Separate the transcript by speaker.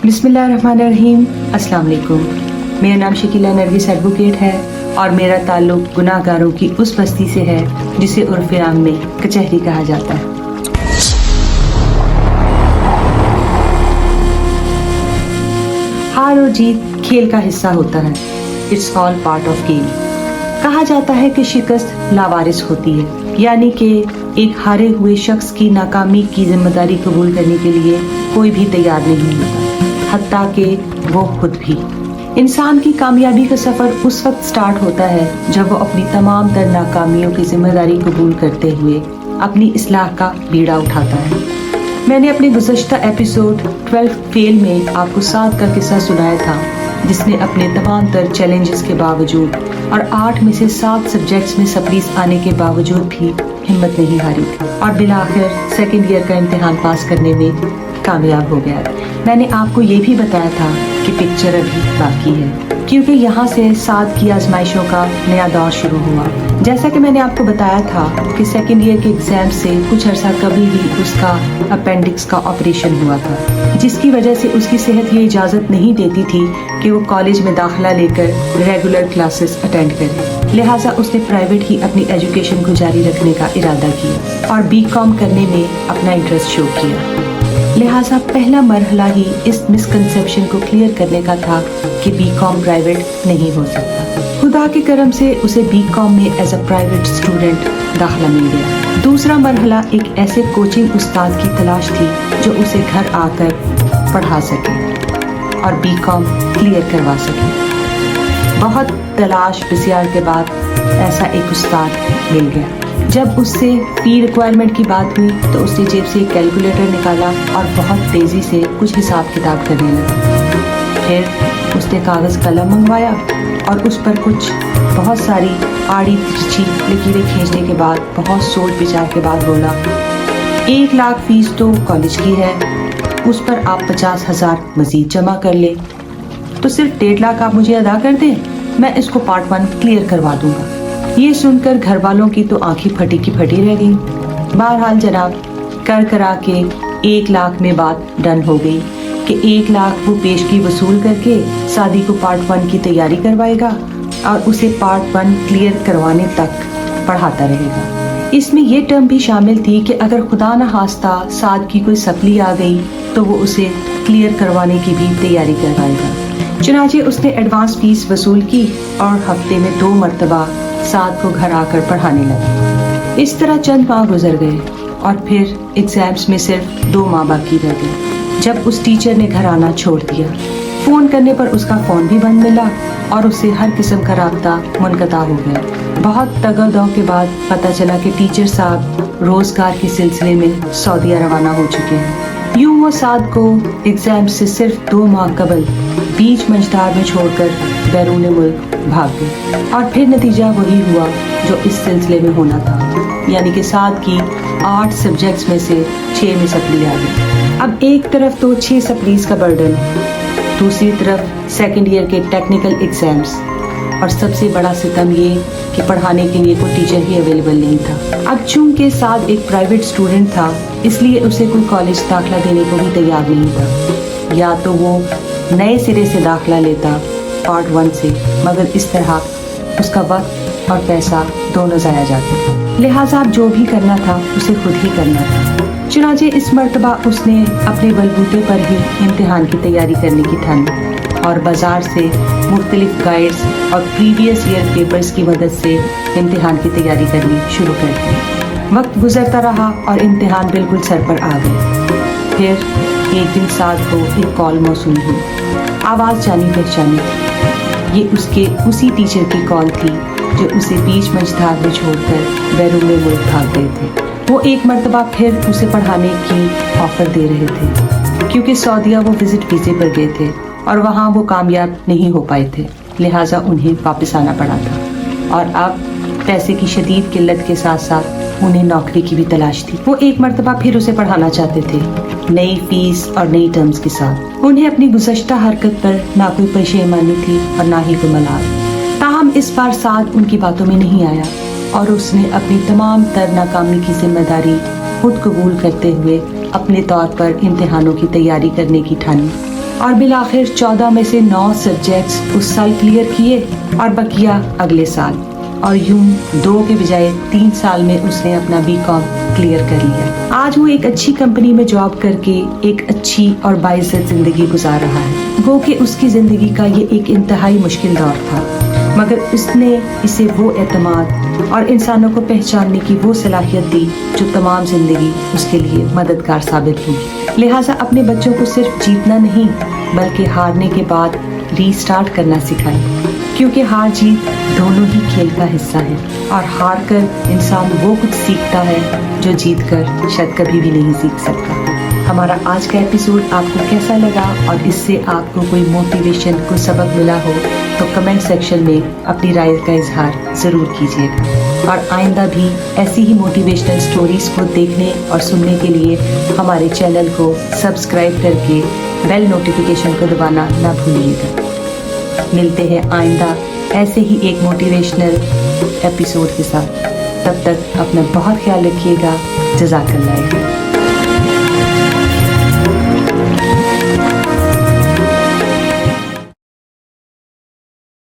Speaker 1: बिस्मिल्लाहिर्रहमानिर्रहीम। अस्सलाम वालेकुम। मेरा नाम शकीला नरगिस एडवोकेट है और मेरा ताल्लुक गुनाहगारों की उस बस्ती से है जिसे उर्फ़ आम में कचहरी कहा जाता है। हार और जीत खेल का हिस्सा होता है। It's all part of game. कहा जाता है कि शिकस्त लावारिस होती है, यानी कि एक हारे हुए शख्स की नाकामी की जिम्मेदारी कबूल करने के लिए कोई भी तैयार नहीं होता, हत्ता कि वो खुद भी। इंसान की कामयाबी का सफ़र उस वक्त स्टार्ट होता है जब वो अपनी तमाम तर नाकामियों की जिम्मेदारी कबूल करते हुए अपनी इस्लाह का बीड़ा उठाता है। मैंने अपने गुज़श्ता एपिसोड 12 फेल में आपको 7 का किस्सा सुनाया था, जिसने अपने तमाम तर चैलेंजेस के बावजूद और 8 में से 7 सब्जेक्ट्स में सप्लीस आने के बावजूद भी हिम्मत नहीं हारी थी और बिलाखिर सेकेंड ईयर का इम्तिहान पास करने में कामयाब हो गया। मैंने आपको ये भी बताया था कि पिक्चर अभी बाकी है, क्योंकि यहाँ से 7 की आजमाइशों का नया दौर शुरू हुआ। जैसा कि मैंने आपको बताया था कि सेकेंड ईयर के एग्ज़ाम से कुछ अर्सा कभी ही उसका अपेंडिक्स का ऑपरेशन हुआ था, जिसकी वजह से उसकी सेहत ये इजाज़त नहीं देती थी कि वो कॉलेज में दाखिला लेकर रेगुलर क्लासेस अटेंड करे। लिहाजा उसने प्राइवेट ही अपनी एजुकेशन को जारी रखने का इरादा किया और बीकॉम करने में अपना इंटरेस्ट शो किया। लिहाजा पहला मरहला ही इस मिसकंसेप्शन को क्लियर करने का था कि बीकॉम प्राइवेट नहीं हो सकता। खुदा के करम से उसे बीकॉम में एज अ प्राइवेट स्टूडेंट दाखिला मिल गया। दूसरा मरहला एक ऐसे कोचिंग उस्ताद की तलाश थी जो उसे घर आकर पढ़ा सके और बीकॉम क्लियर करवा सके। बहुत तलाश बिस्यार के बाद ऐसा एक उस्ताद मिल गया। जब उससे फी रिक्वायरमेंट की बात हुई तो उसने जेब से एक कैलकुलेटर निकाला और बहुत तेज़ी से कुछ हिसाब किताब करने लगा। फिर उसने कागज़ कलम मंगवाया और उस पर कुछ बहुत सारी आड़ी तिरछी लकीरें खींचने के बाद बहुत सोच विचार के बाद बोला, 1 लाख फीस तो कॉलेज की है, उस पर आप 50,000 मज़ीद जमा कर लें, तो सिर्फ 1.5 लाख आप मुझे अदा कर दें, मैं इसको पार्ट 1 क्लियर करवा दूंगा। ये सुनकर घर वालों की तो आंखें फटी की फटी रह गई। बहरहाल जनाब, कर करा के 1 लाख में बात डन हो गई कि 1 लाख वो पेशगी वसूल करके शादी को पार्ट 1 की तैयारी करवाएगा और उसे पार्ट 1 क्लियर करवाने तक पढ़ाता रहेगा। इसमें यह टर्म भी शामिल थी कि अगर खुदा न खास्ता साद की कोई सप्ली आ गई तो वो उसे क्लियर करवाने की भी तैयारी करवाएगा। चुनांचे उसने एडवांस फीस वसूल की और हफ्ते में 2 मरतबा साद को घर आकर पढ़ाने लगा। इस तरह चंद माह गुजर गए और फिर एग्जाम्स में सिर्फ 2 माह बाकी रह गए जब उस टीचर ने घर आना छोड़ दिया। फ़ोन करने पर उसका फ़ोन भी बंद मिला और उससे हर किस्म का राब्ता मुनक़ता हो गया। बहुत तगदौ के बाद पता चला कि टीचर साहब रोज़गार के सिलसिले में सऊदीया रवाना हो चुके हैं। यूँ वो साद को एग्ज़ाम से सिर्फ 2 माह कबल बीच मंझधार में छोड़कर बैरून मुल्क भाग गए और फिर नतीजा वही हुआ जो इस सिलसिले में होना था, यानी कि साद की 8 सब्जेक्ट्स में से 6 में सप्ली आ गई। अब एक तरफ तो 6 सप्लीज का बर्डन, दूसरी तरफ सेकेंड ईयर के टेक्निकल एग्जाम्स और सबसे बड़ा सितम ये कि पढ़ाने के लिए कोई टीचर ही अवेलेबल नहीं था। अब चूंकि साद एक प्राइवेट स्टूडेंट था, इसलिए उसे कोई कॉलेज दाखिला देने को भी तैयार नहीं था। या तो वो नए सिरे से दाखिला लेता पार्ट 1 से, मगर इस तरह उसका वक्त और पैसा दोनों ज़ाया जाते। लिहाजा अब जो भी करना था उसे खुद ही करना था। चुनांचे इस मर्तबा उसने अपने बलबूते पर ही इम्तिहान की तैयारी करने की ठानी और बाज़ार से मुख्तलिफ गाइड्स और प्रीवियस ईयर पेपर्स की मदद से इम्तिहान की तैयारी करनी शुरू कर दी। वक्त गुजरता रहा और इम्तिहान बिल्कुल सर पर आ गए। फिर एक दिन साद को एक कॉल मौसूल हुई। आवाज़ जानी पहचानी थी। ये उसके उसी टीचर की कॉल थी जो उसे बीच मंझधार में छोड़कर बैरून मुल्क भाग गए थे। वो एक मरतबा फिर उसे पढ़ाने की ऑफ़र दे रहे थे, क्योंकि सऊदीया वो विज़िट वीज़े पर गए थे और वहाँ वो कामयाब नहीं हो पाए थे, लिहाजा उन्हें वापस आना पड़ा था। और अब पैसे की शदीद किल्लत के साथ साथ उन्हें नौकरी की भी तलाश थी। वो एक मरतबा फिर उसे पढ़ाना चाहते थे, नई फीस और नई टर्म्स के साथ। उन्हें अपनी गुज़श्ता हरकत पर ना कोई पशेमानी थी और ना ही कोई मलाल। ताहम इस बार साद उनकी बातों में नहीं आया और उसने अपनी तमाम तर नाकामी की जिम्मेदारी खुद कबूल करते हुए अपने तौर पर इम्तिहानों की तैयारी करने की ठानी اور بالآخر 14 میں سے 9 سبجیکٹس اس سال کلیئر کیے اور بقیہ اگلے سال، اور یوں 2 کے بجائے 3 سال میں اس نے اپنا BCom کلیئر کر لیا۔ آج وہ ایک اچھی کمپنی میں جاب کر کے ایک اچھی اور باعزت زندگی گزار رہا ہے۔ گو کہ اس کی زندگی کا یہ ایک انتہائی مشکل دور تھا، مگر اس نے اسے وہ اعتماد اور انسانوں کو پہچاننے کی وہ صلاحیت دی جو تمام زندگی اس کے لیے مددگار ثابت ہوئی۔ لہٰذا اپنے بچوں کو صرف جیتنا نہیں بلکہ ہارنے کے بعد ری اسٹارٹ کرنا سکھائیں، کیونکہ ہار جیت دونوں ہی کھیل کا حصہ ہے، اور ہار کر انسان وہ کچھ سیکھتا ہے جو جیت کر شاید کبھی بھی نہیں سیکھ سکتا۔ ہمارا آج کا ایپیسوڈ آپ کو کیسا لگا اور اس سے آپ کو کوئی موٹیویشن، کوئی سبق ملا ہو تو کمنٹ سیکشن میں اپنی رائے کا اظہار ضرور کیجیے گا، اور آئندہ بھی ایسی ہی موٹیویشنل سٹوریز کو دیکھنے اور سننے کے لیے ہمارے چینل کو سبسکرائب کر کے بیل نوٹیفیکیشن کو دبانا نہ بھولیے گا۔ ملتے ہیں آئندہ ایسے ہی ایک موٹیویشنل ایپیسوڈ کے ساتھ، تب تک اپنا بہت خیال رکھیے گا۔ جزاک اللہ۔